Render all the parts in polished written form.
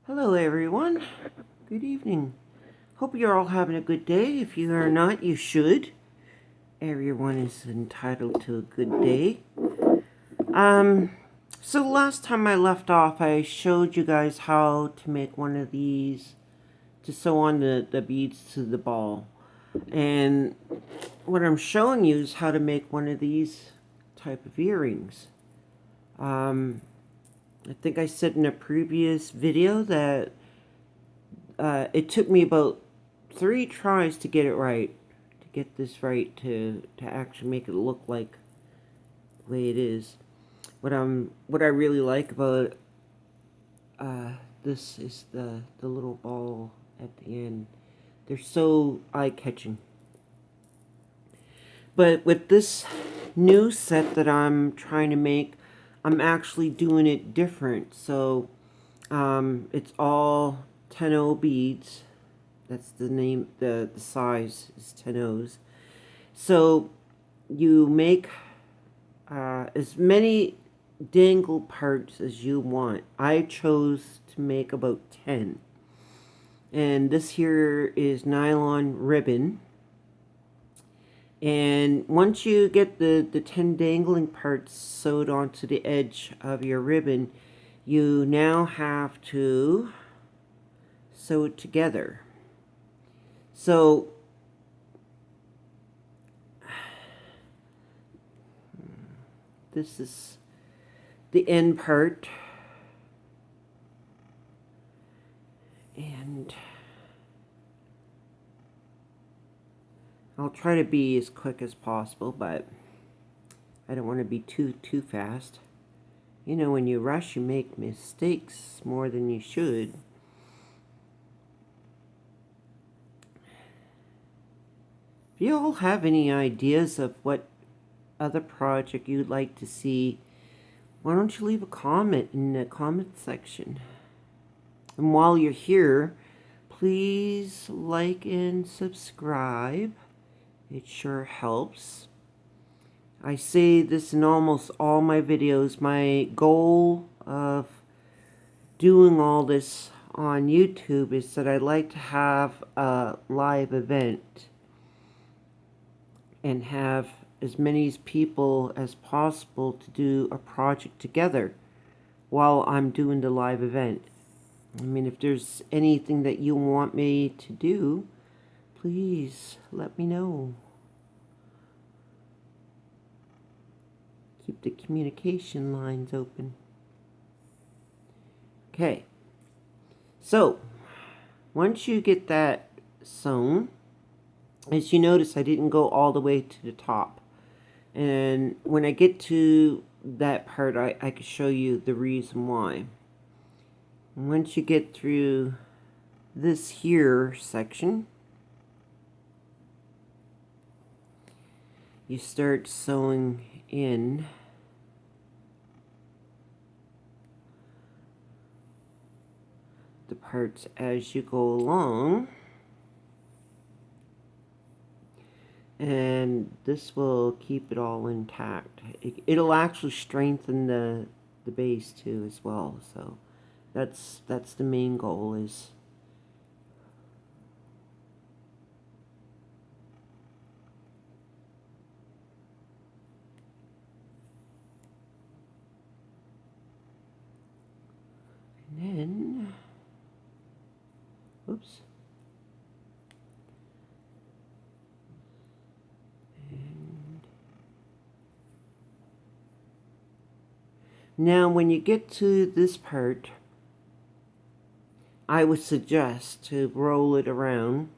Hello everyone, good evening. Hope you're all having a good day. If you are not, you should. Everyone is entitled to a good day. So last time I left off, I showed you guys how to make one of these to sew on the beads to the ball. And what I'm showing you is how to make one of these type of earrings. I think I said in a previous video that it took me about 3 tries to get it right, to get this right, to actually make it look like the way it is. What I really like about this is the little ball at the end. They're so eye-catching. But with this new set that I'm trying to make, I'm actually doing it different. So it's all 10-0 beads. That's the name, the size is 10-0s. So you make as many dangle parts as you want. I chose to make about 10. And this here is nylon ribbon. And once you get the 10 dangling parts sewed onto the edge of your ribbon, you now have to sew it together. So this is the end part, and I'll try to be as quick as possible, but I don't want to be too fast. You know, when you rush, you make mistakes more than you should. If you all have any ideas of what other project you'd like to see, why don't you leave a comment in the comment section? And while you're here, please like and subscribe. It sure helps. I say this in almost all my videos. My goal of doing all this on YouTube is that I'd like to have a live event and have as many people as possible to do a project together while I'm doing the live event. I mean, if there's anything that you want me to do, please let me know. Keep the communication lines open. Okay, so once you get that sewn, as you notice, I didn't go all the way to the top. And when I get to that part, I can show you the reason why. Once you get through this here section, you start sewing in the parts as you go along. And this will keep it all intact. It'll actually strengthen the base too as well. So that's the main goal is. And then, oops. Now, when you get to this part, I would suggest to roll it around.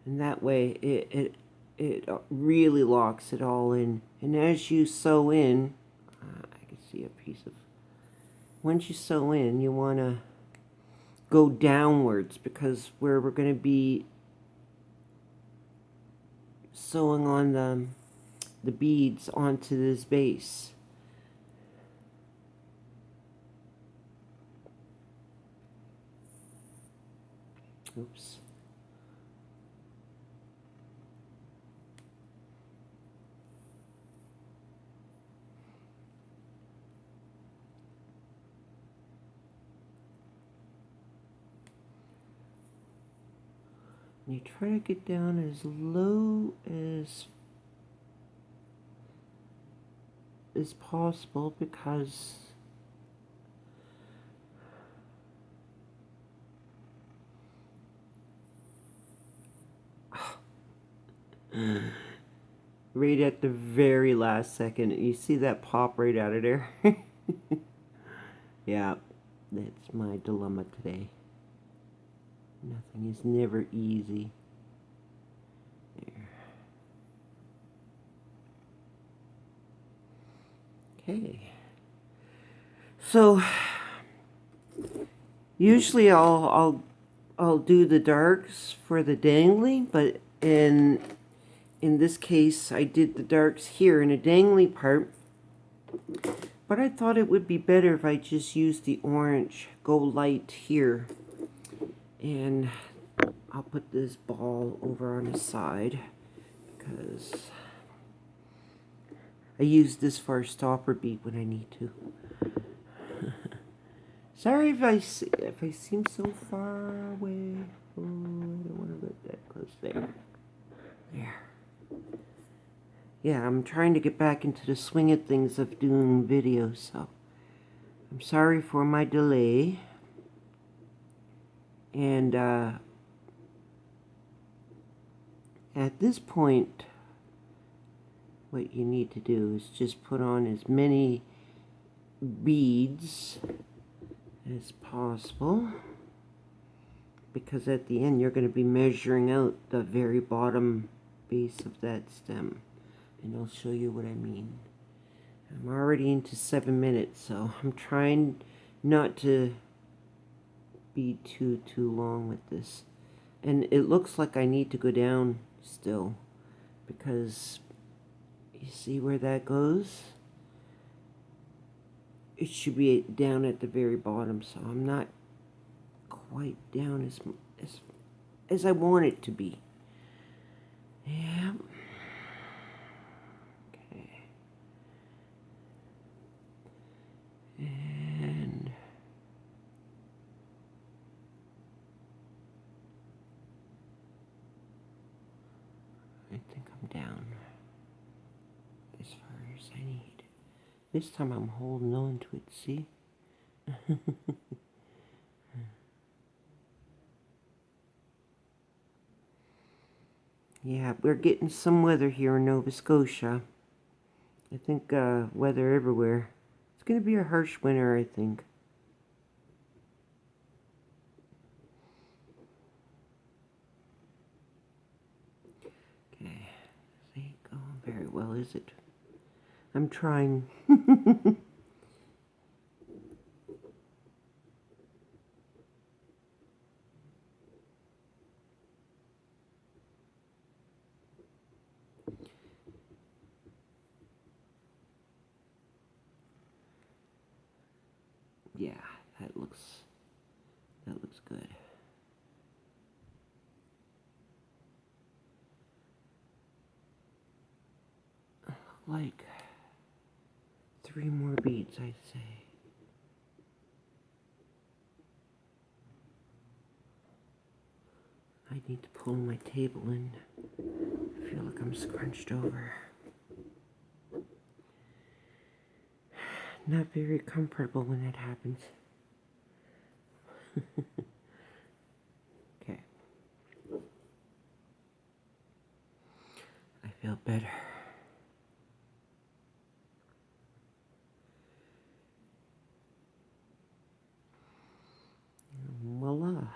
And that way, it really locks it all in. And as you sew in, I can see a piece of, once you sew in, you want to go downwards, because where we're going to be sewing on the beads onto this base. Oops. You try to get down as low as possible, because right at the very last second, you see that pop right out of there. Yeah, that's my dilemma today. Nothing is never easy. There. Okay. So usually I'll do the darks for the dangly, but in this case I did the darks here in a dangly part. But I thought it would be better if I just used the orange Go Light here. And I'll put this ball over on the side, because I use this for a stopper beat when I need to. Sorry if I seem so far away. Oh, I don't want to get that close. There. Yeah, I'm trying to get back into the swing of things of doing videos, so I'm sorry for my delay. And at this point, what you need to do is just put on as many beads as possible, because at the end you're going to be measuring out the very bottom base of that stem, and I'll show you what I mean. I'm already into 7 minutes, so I'm trying not to be too long with this. And it looks like I need to go down still, because you see where that goes? It should be down at the very bottom, so I'm not quite down as I want it to be. Yeah. Okay. And I think I'm down as far as I need. This time I'm holding on to it, see? Yeah, we're getting some weather here in Nova Scotia. I think weather everywhere. It's going to be a harsh winter, I think. Okay, this ain't going very well, is it? I'm trying. Yeah, that looks good. Like 3 more beads, I'd say. I need to pull my table in. I feel like I'm scrunched over. Not very comfortable when that happens. Okay. I feel better. Voila.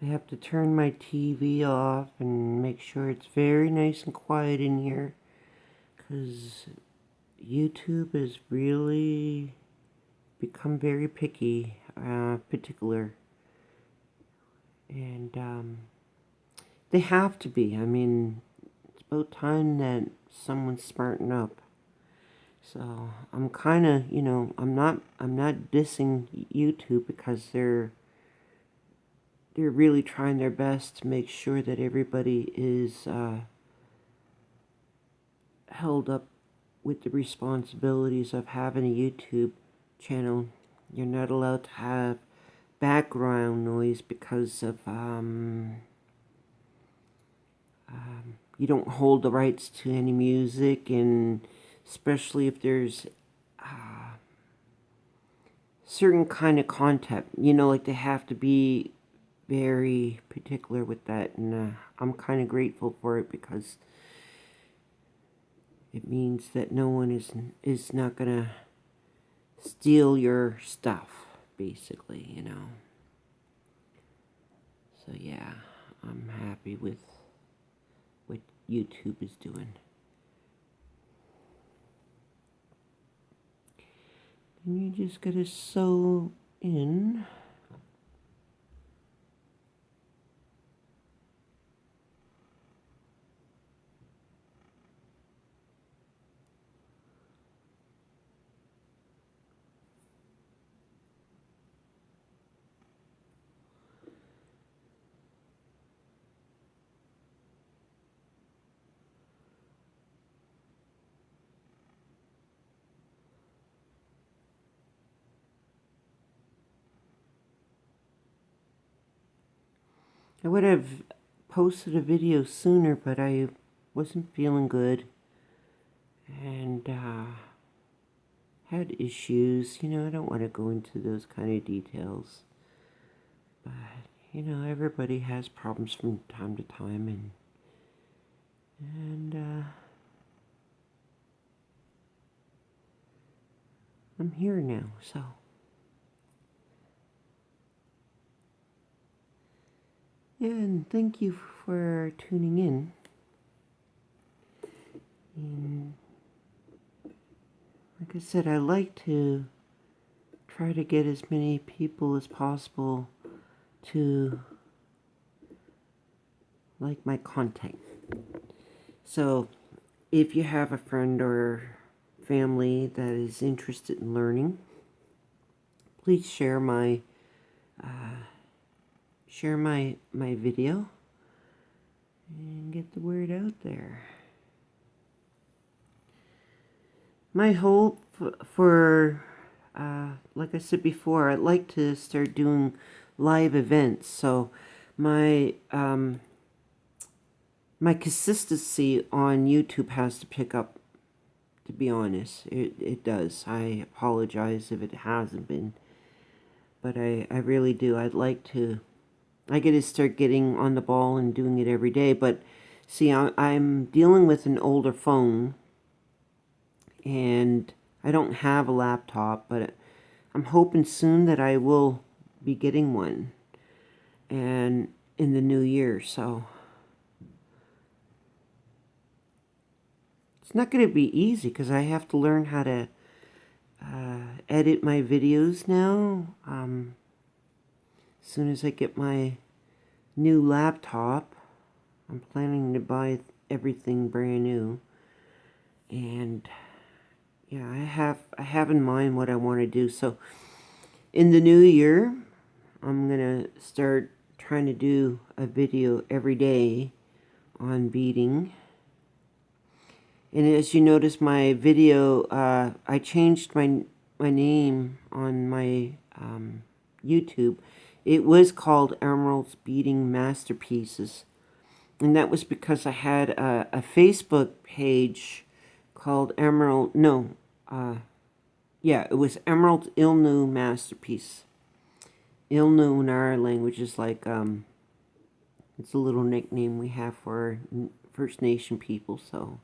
I have to turn my TV off and make sure it's very nice and quiet in here, because YouTube has really become very picky, particular. And they have to be. I mean, it's about time that someone's smarten up. So I'm kind of, I'm not dissing YouTube, because they're really trying their best to make sure that everybody is held up with the responsibilities of having a YouTube channel. You're not allowed to have background noise because of you don't hold the rights to any music, and especially if there's certain kind of content, like they have to be very particular with that, and I'm kind of grateful for it, because it means that no one is not gonna steal your stuff, basically. So yeah, I'm happy with what YouTube is doing. And you just gotta sew in. I would have posted a video sooner, but I wasn't feeling good, and had issues. I don't want to go into those kind of details, but everybody has problems from time to time, and I'm here now, so. And thank you for tuning in. And like I said, I like to try to get as many people as possible to like my content. So if you have a friend or family that is interested in learning, please share my video and get the word out there. My hope for like I said before, I'd like to start doing live events. So my my consistency on YouTube has to pick up, to be honest. It does. I apologize if it hasn't been. But I really do. I get to start getting on the ball and doing it every day. But see, I'm dealing with an older phone, and I don't have a laptop, but I'm hoping soon that I will be getting one, and in the new year. So it's not going to be easy, because I have to learn how to edit my videos now. As soon as I get my new laptop, I'm planning to buy everything brand new, and yeah, I have in mind what I want to do. So in the new year, I'm gonna start trying to do a video every day on beading. And as you notice, my video, I changed my name on my YouTube. It was called Emerald's Beading Masterpieces, and that was because I had a Facebook page called Emerald. No, yeah, it was Emerald Ilnu Masterpiece. Ilnu in our language is like it's a little nickname we have for First Nation people. So.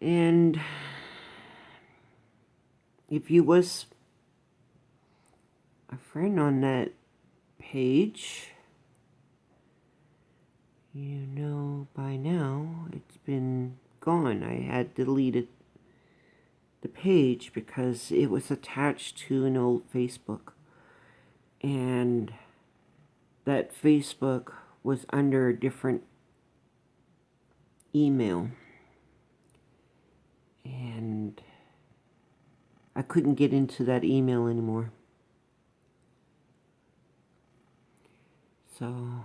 And if you was a friend on that page, you know by now it's been gone. I had deleted the page because it was attached to an old Facebook, and that Facebook was under a different email, and I couldn't get into that email anymore. So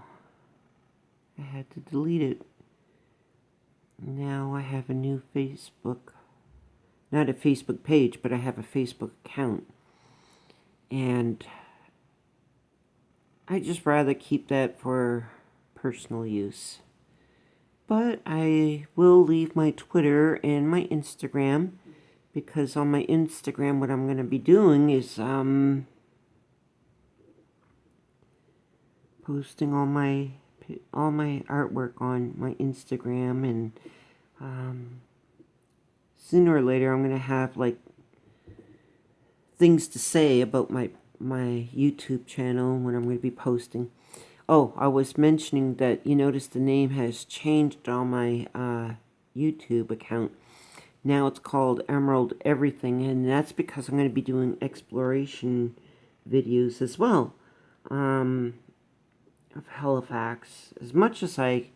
I had to delete it. Now I have a new Facebook, not a Facebook page, but I have a Facebook account. And I just rather keep that for personal use. But I will leave my Twitter and my Instagram, because on my Instagram what I'm going to be doing is posting all my artwork on my Instagram, and sooner or later I'm going to have like things to say about my YouTube channel when I'm going to be posting. Oh, I was mentioning that you notice the name has changed on my YouTube account. Now it's called Emerald Everything, and that's because I'm going to be doing exploration videos as well of Halifax. As much as I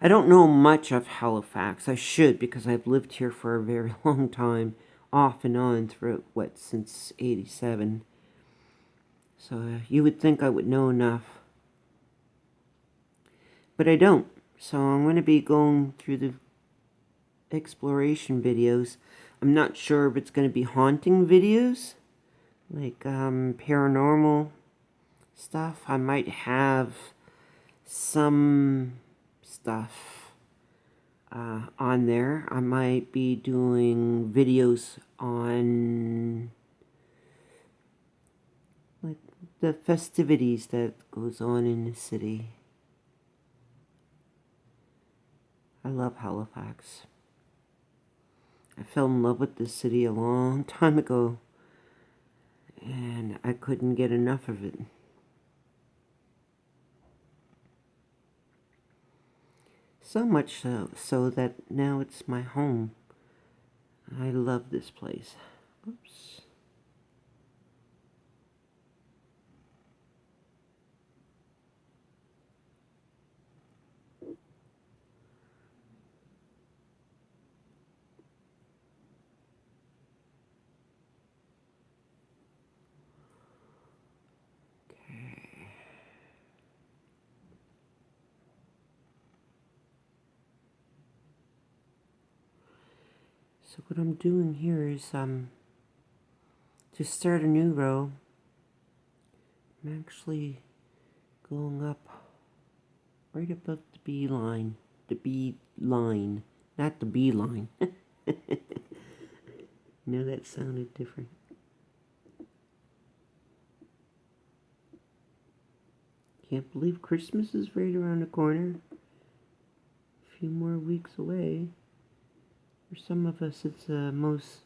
don't know much of Halifax. I should, because I've lived here for a very long time, off and on throughout, since '87. So you would think I would know enough. But I don't. So I'm going to be going through the exploration videos. I'm not sure if it's going to be haunting videos, like paranormal stuff. I might have some stuff on there. I might be doing videos on like the festivities that goes on in the city. I love Halifax. I fell in love with this city a long time ago, and I couldn't get enough of it. So much so that now it's my home. I love this place. Oops. So what I'm doing here is to start a new row. I'm actually going up right above the B line. The B line, not the B line. No, that sounded different. Can't believe Christmas is right around the corner. A few more weeks away. For some of us, it's the most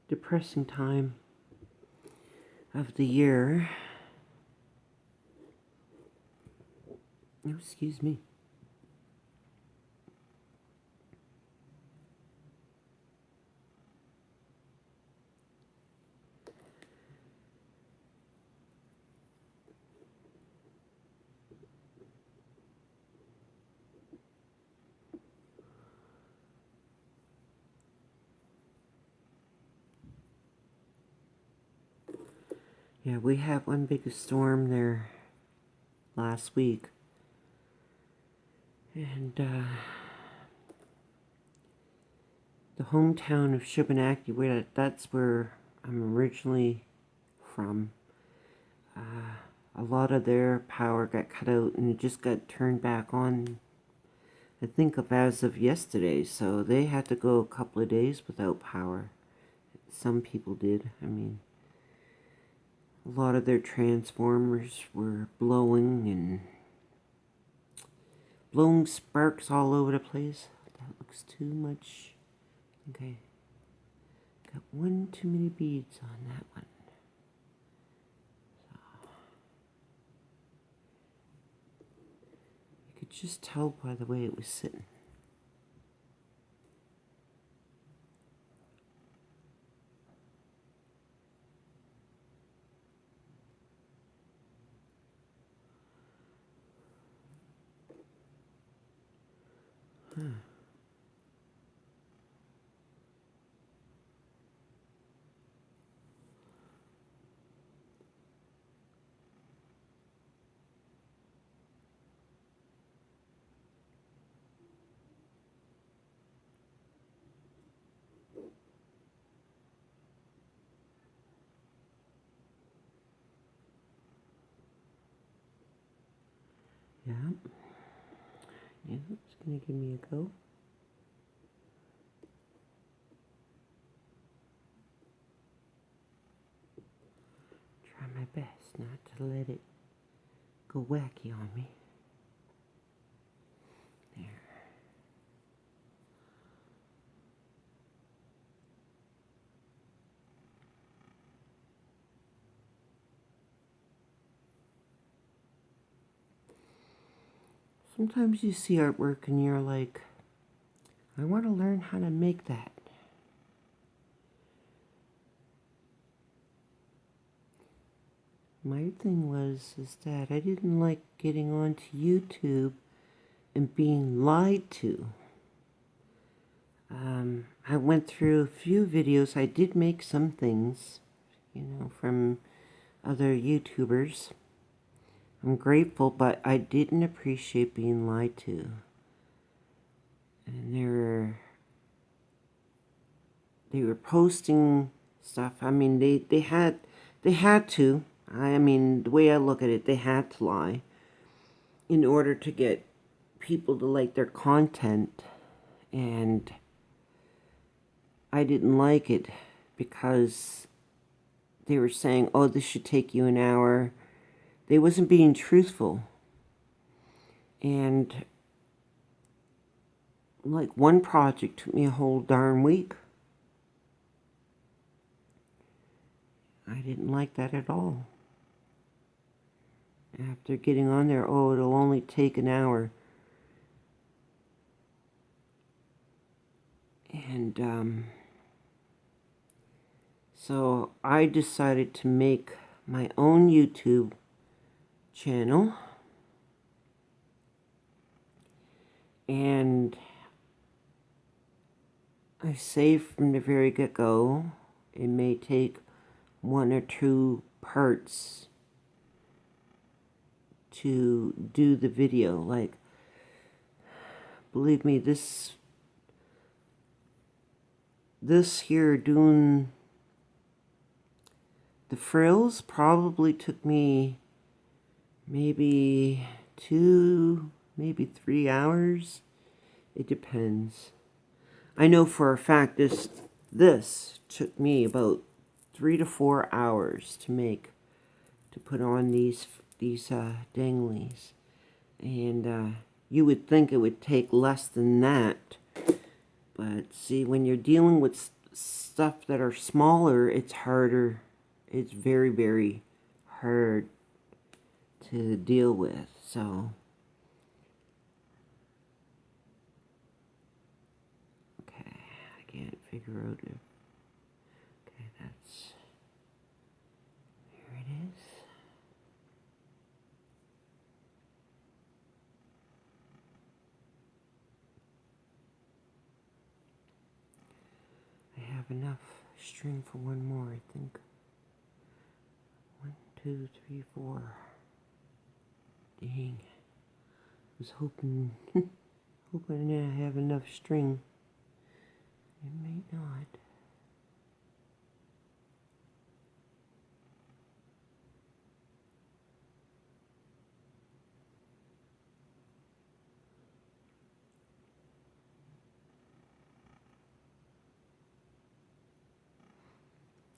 depressing time of the year. Oh, excuse me. Yeah, we had one big storm there last week. And the hometown of Shubenacadie, that's where I'm originally from. A lot of their power got cut out, and it just got turned back on, I think, as of yesterday. So they had to go a couple of days without power. Some people did. I mean, a lot of their transformers were blowing sparks all over the place. That looks too much. Okay. Got one too many beads on that one. So, you could just tell by the way it was sitting. Yeah. Yeah, it's gonna give me a go. Try my best not to let it go wacky on me. There. Sometimes you see artwork and you're like, I want to learn how to make that. My thing is that I didn't like getting onto YouTube and being lied to. I went through a few videos. I did make some things, from other YouTubers. I'm grateful, but I didn't appreciate being lied to. And they were posting stuff. I mean, they had to. I mean, the way I look at it, they had to lie in order to get people to like their content. And I didn't like it because they were saying, oh, this should take you an hour. They wasn't being truthful. And like one project took me a whole darn week. I didn't like that at all. After getting on there, oh, it'll only take an hour. And so I decided to make my own YouTube channel. And I say from the very get-go, it may take 1 or 2 parts to do the video. Like, believe me, this here doing the frills probably took me maybe 2, maybe 3 hours. It depends. I know for a fact this took me about 3 to 4 hours to make, to put on these danglies. And you would think it would take less than that. But see, when you're dealing with stuff that are smaller, it's harder. It's very, very hard to deal with. So, okay, I can't figure out it. Okay, that's, here it is. I have enough string for one more, I think. 1, 2, 3, 4. Dang. I was hoping I have enough string. It may not.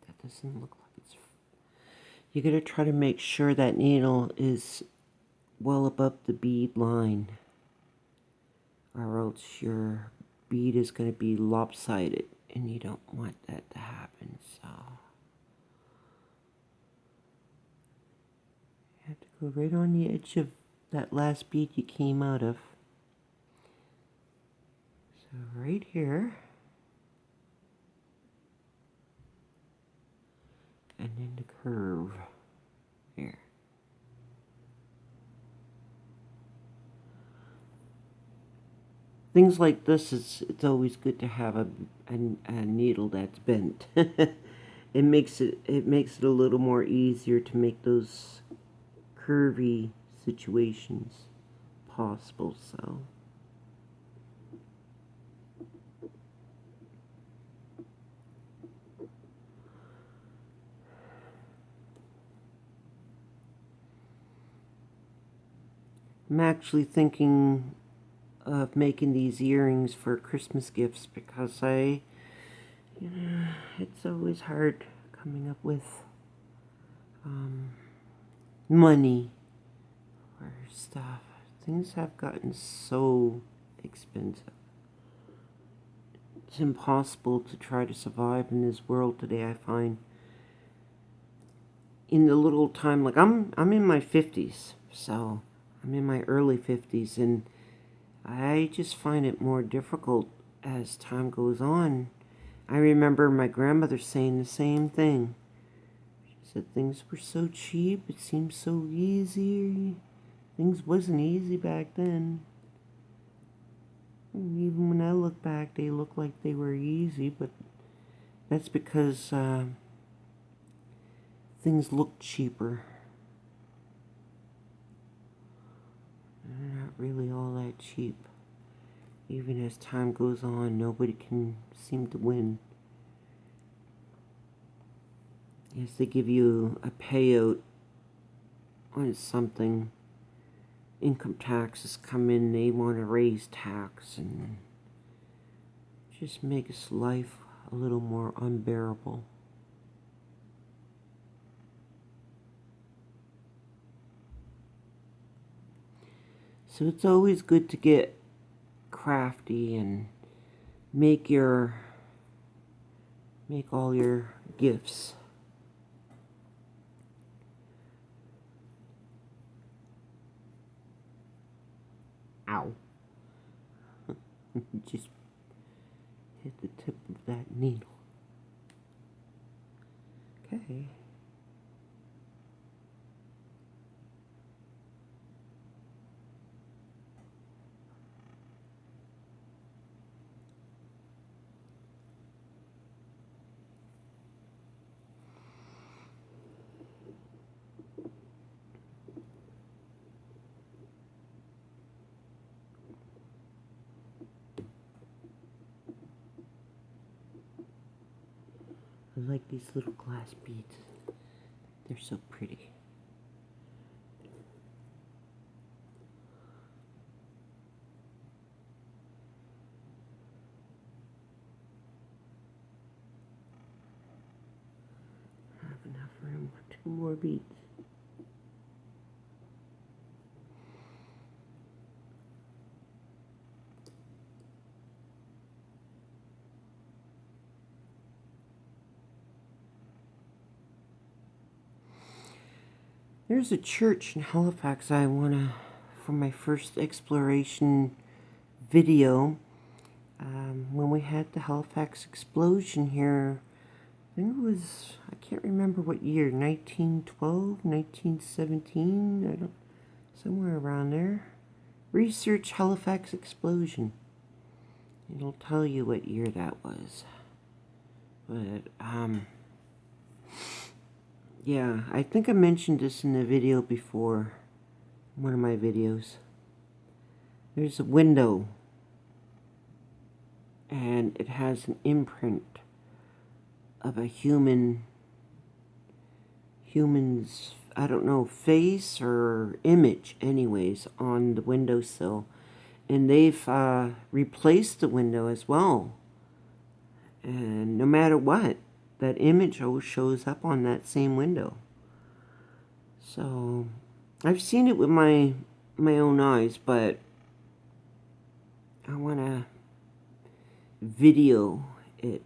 That doesn't look like it's... You gotta try to make sure that needle is well above the bead line, or else your bead is going to be lopsided, and you don't want that to happen. So you have to go right on the edge of that last bead you came out of. So right here, and then the curve there. things like this, it's always good to have a needle that's bent. It makes it a little more easier to make those curvy situations possible. So I'm actually thinking of making these earrings for Christmas gifts because it's always hard coming up with money for stuff. Things have gotten so expensive. It's impossible to try to survive in this world today, I find. In the little time, like I'm in my 50s, so I'm in my early 50s, and I just find it more difficult as time goes on. I remember my grandmother saying the same thing. She said things were so cheap, it seemed so easy. Things wasn't easy back then. And even when I look back, they look like they were easy, but that's because things look cheaper. They're not really all that cheap. Even as time goes on, nobody can seem to win. Yes, they give you a payout on something. Income taxes come in, they want to raise tax and just makes life a little more unbearable. So it's always good to get crafty and make all your gifts. Ow. Just hit the tip of that needle. Okay. I like these little glass beads. They're so pretty. I have enough room for 2 more beads. There's a church in Halifax for my first exploration video, when we had the Halifax explosion here, I think it was, I can't remember what year, 1912, 1917, somewhere around there. Research Halifax explosion. It'll tell you what year that was. But, yeah, I think I mentioned this in a video before, one of my videos. There's a window, and it has an imprint of a human's, I don't know, face or image anyways, on the windowsill. And they've replaced the window as well. And no matter what, that image always shows up on that same window. So I've seen it with my own eyes, but I want to video it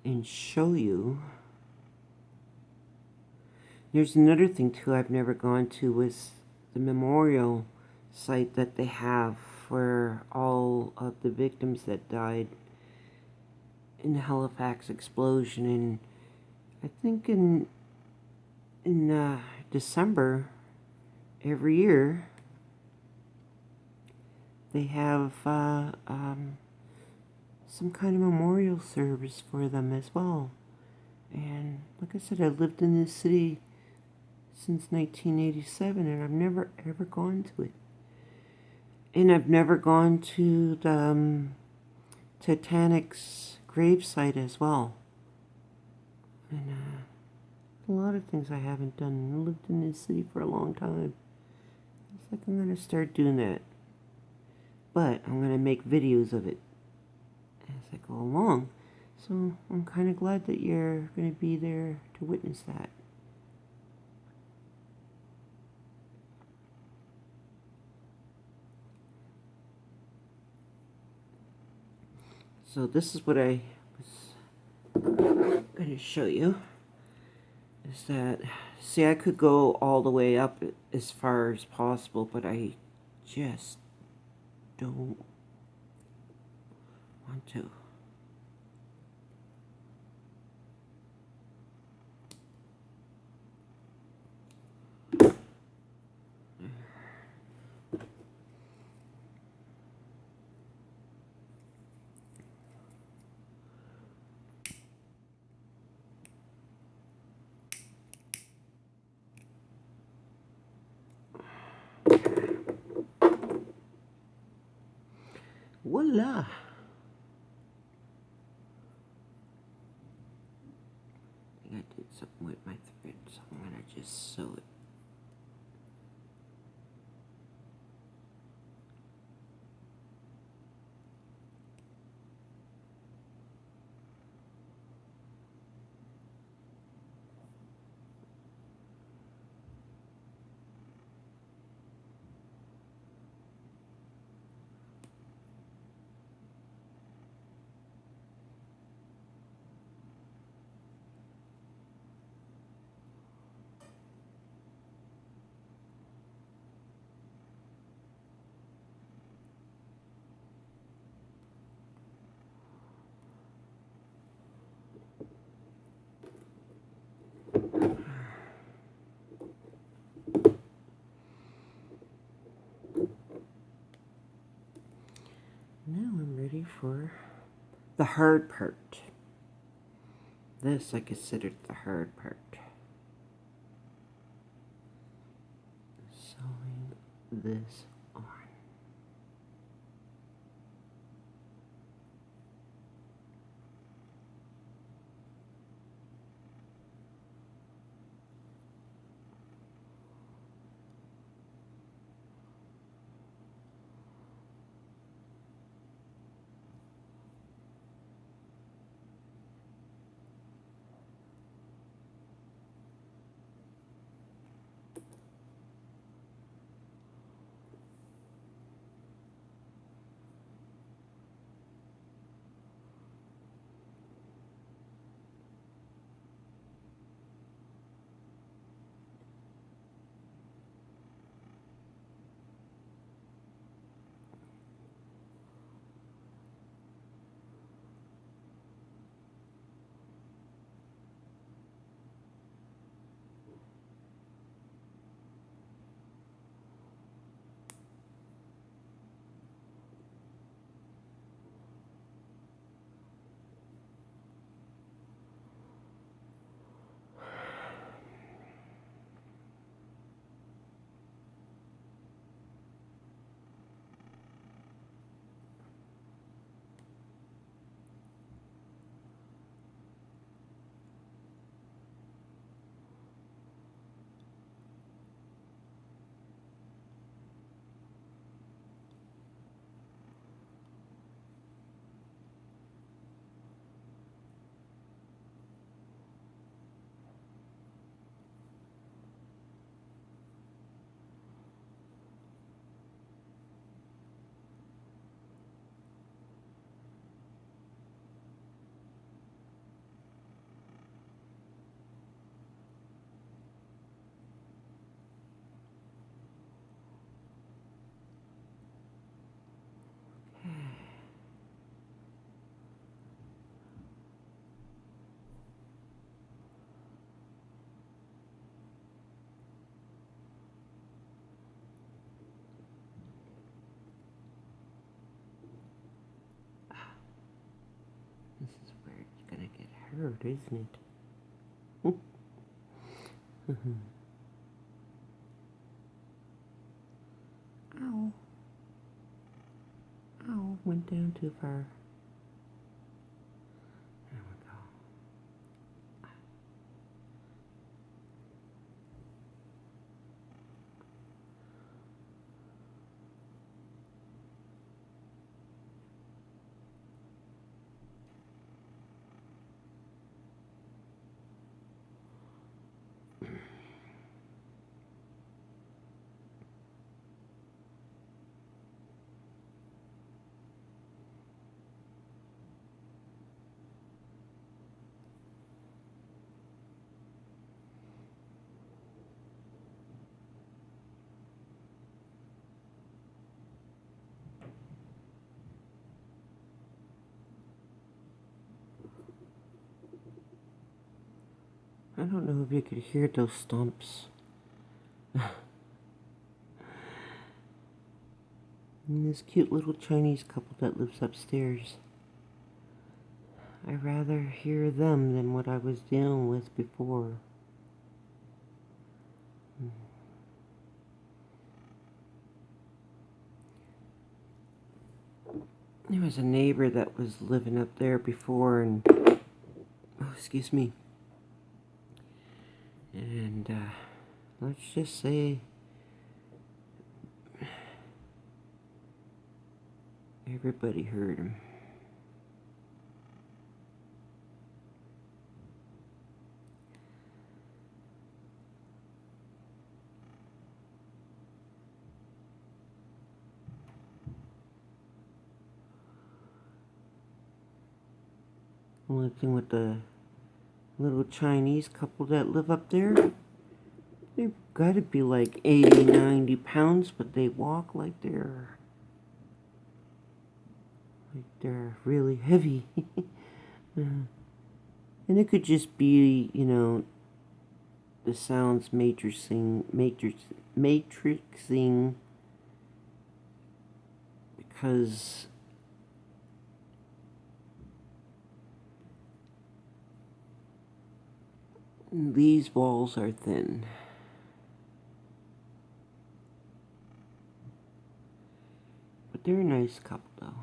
and show you. There's another thing too I've never gone to, was the memorial site that they have for all of the victims that died in the Halifax explosion. And I think in December every year they have some kind of memorial service for them as well. And like I said, I've lived in this city since 1987, and I've never ever gone to it. And I've never gone to the Titanic's gravesite as well. And a lot of things I haven't done. I lived in this city for a long time. It's like I'm going to start doing that. But I'm going to make videos of it as I go along. So I'm kind of glad that you're going to be there to witness that. So this is what I was going to show you. Is that, see, I could go all the way up as far as possible, but I just don't want to. Voila! I think I did something with my thread, so I'm gonna just sew it. Now I'm ready for the hard part. This I considered the hard part. Sewing this on. hurt, isn't it? Ow. Ow, went down too far. There we go. I don't know if you could hear those stomps. And this cute little Chinese couple that lives upstairs. I'd rather hear them than what I was dealing with before. There was a neighbor that was living up there before, and oh, excuse me. And let's just say everybody heard him. Only thing with the little Chinese couple that live up there, they've got to be like 80, 90 pounds, but they walk like they're really heavy. And it could just be, you know, the sounds matrixing, because these walls are thin. But they're a nice couple, though.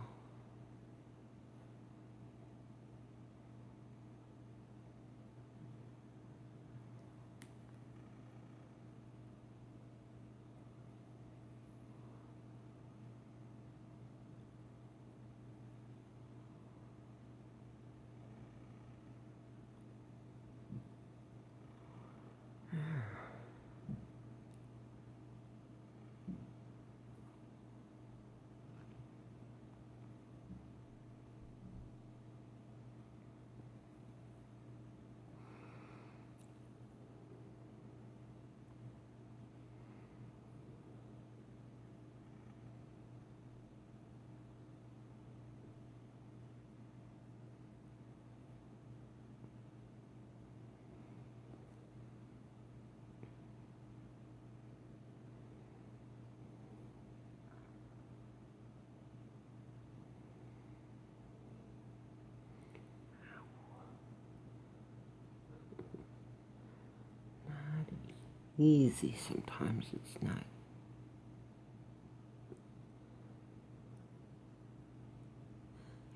Easy, sometimes it's not.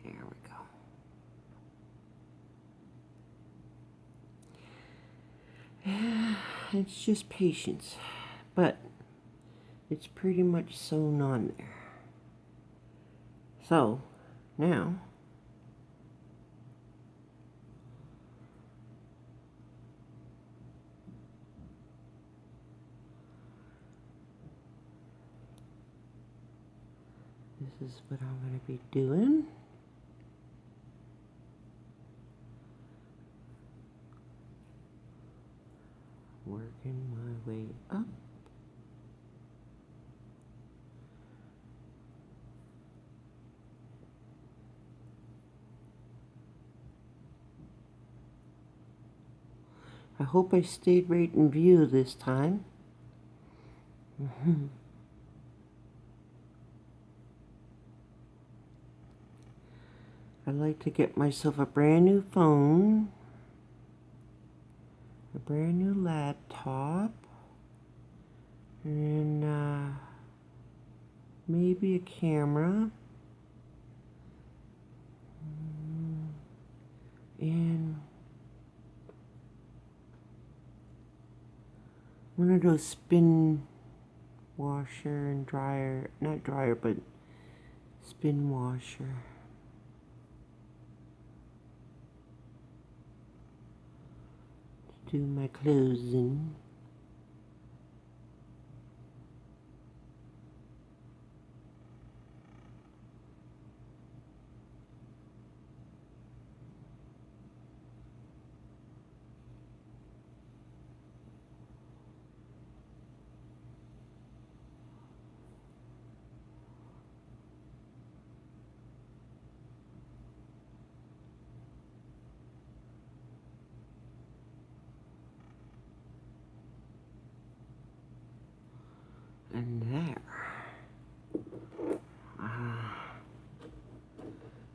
There we go. Yeah, it's just patience, but it's pretty much sewn on there. So, now this is what I'm going to be doing. Working my way up. I hope I stayed right in view this time. I'd like to get myself a brand new phone. brand new laptop. And maybe a camera. And one of those spin washer and dryer, not dryer, but spin washer. To do my clothes in. And there.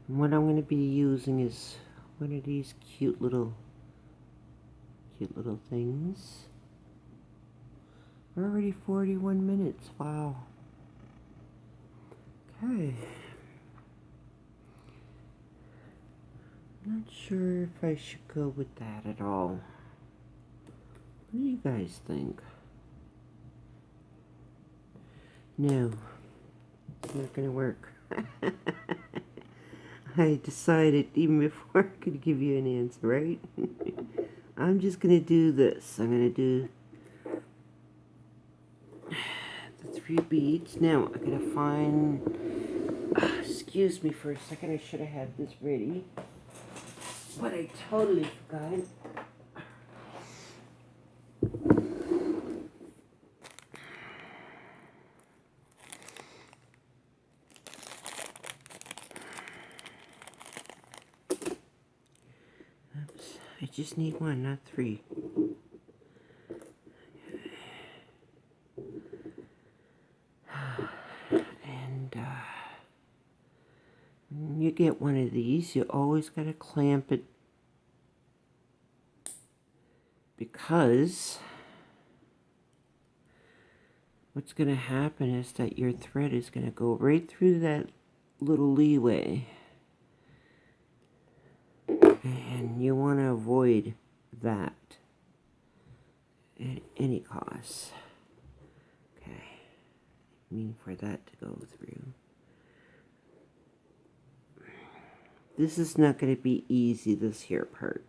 What I'm going to be using is one of these cute little things. We're already 41 minutes. Wow. Okay. Not sure if I should go with that at all. What do you guys think? No, it's not gonna work. I decided even before I could give you an answer, right? I'm just gonna do this. I'm gonna do the 3 beads. Now I gotta find. Excuse me for a second. I should have had this ready, but I totally forgot. I just need 1, not 3. And when you get one of these, you always gotta clamp it, because what's gonna happen is that your thread is gonna go right through that little leeway. And you want to avoid that at any cost. Okay. I mean for that to go through. This is not going to be easy, this here part.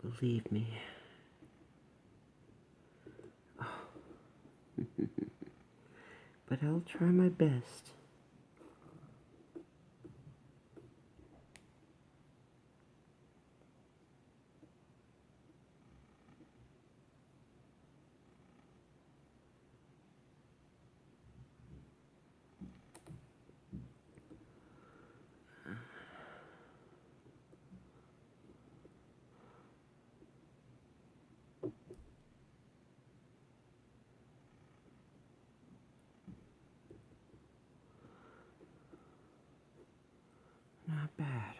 Believe me. Oh. But I'll try my best. Not bad.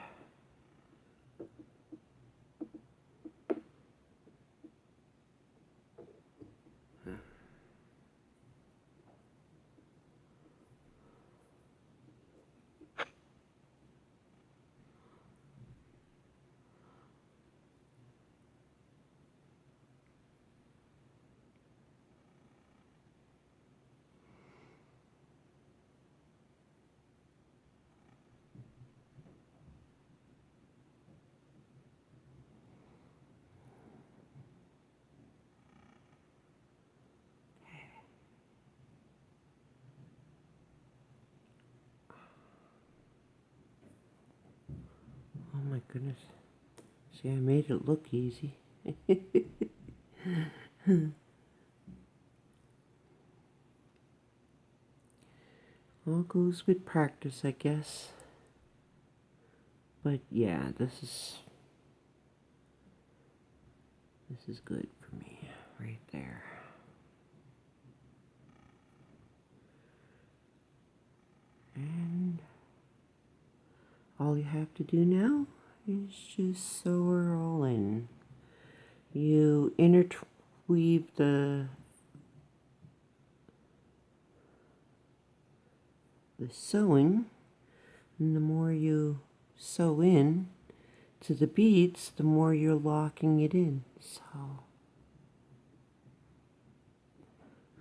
Oh my goodness. See, I made it look easy. All goes with practice, I guess. But yeah, this is good for me right there. And all you have to do now is just sew her all in. You interweave the sewing, and the more you sew in to the beads, the more you're locking it in. So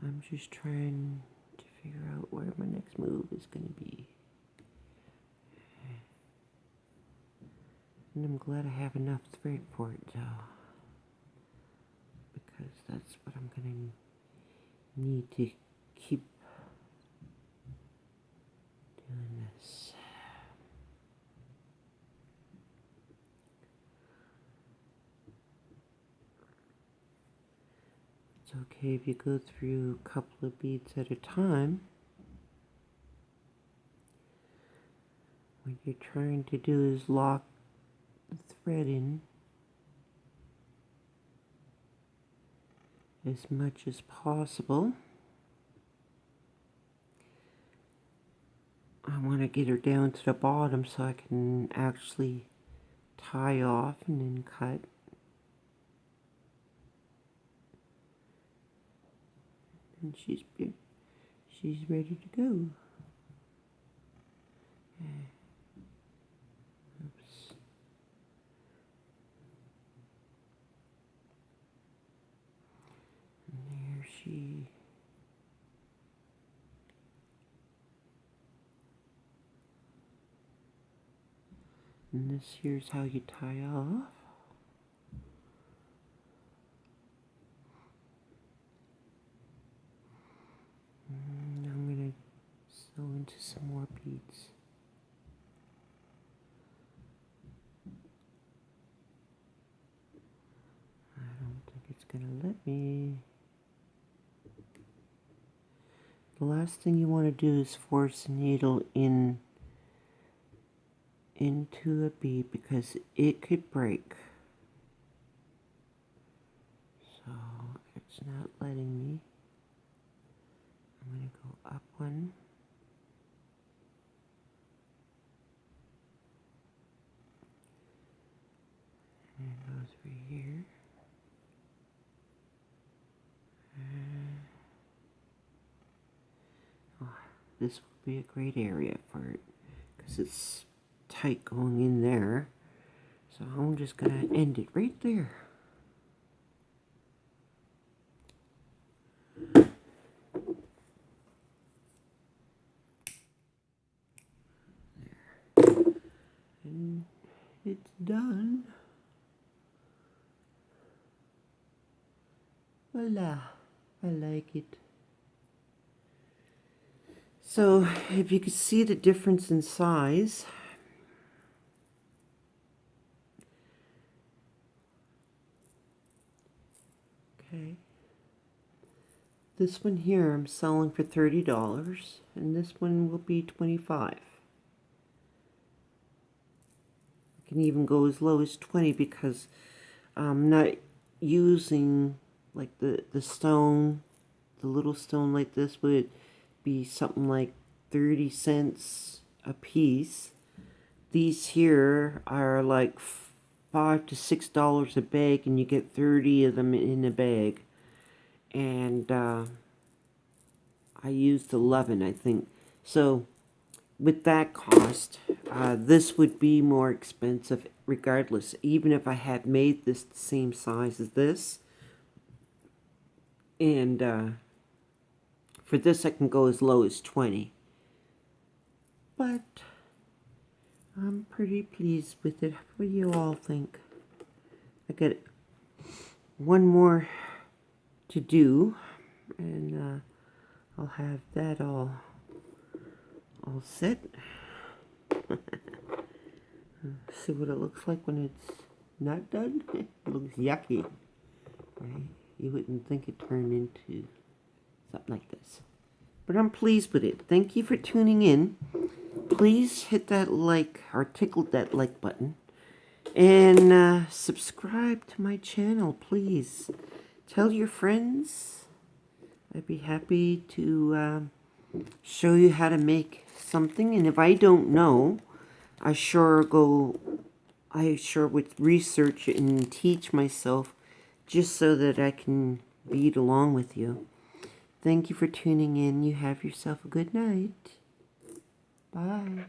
I'm just trying to figure out where my next move is going to be. And I'm glad I have enough thread for it though, because that's what I'm going to need to keep doing this. It's okay if you go through a couple of beads at a time. What you're trying to do is lock the thread in as much as possible. I want to get her down to the bottom so I can actually tie off and then cut. And she's ready to go. Oops. And there she. And this here's how you tie off. And I'm going to sew into some more beads. I don't think it's going to let me. The last thing you want to do is force the needle into a bead because it could break. So it's not letting me. I'm going to go up one. And go through here. Oh, this will be a great area for it because it's tight going in there. So I'm just going to end it right there. And it's done. Voila, I like it. So if you can see the difference in size, okay, this one here I'm selling for $30 and this one will be $25. I can even go as low as $20 because I'm not using like the stone. The little stone like this would be something like 30 cents a piece. These here are like $5 to $6 a bag, and you get 30 of them in a bag. And I used 11, I think. So with that cost, this would be more expensive regardless, even if I had made this the same size as this. And for this I can go as low as 20. But I'm pretty pleased with it. What do you all think? I got one more to do, and I'll have that all set. See what it looks like when it's not done. It looks yucky, right? You wouldn't think it turned into something like this. But I'm pleased with it. Thank you for tuning in. Please hit that like or tickle that like button. And subscribe to my channel, please. Tell your friends. I'd be happy to show you how to make something. And if I don't know, I sure go I sure would research it and teach myself just so that I can read along with you. Thank you for tuning in. You have yourself a good night. Bye.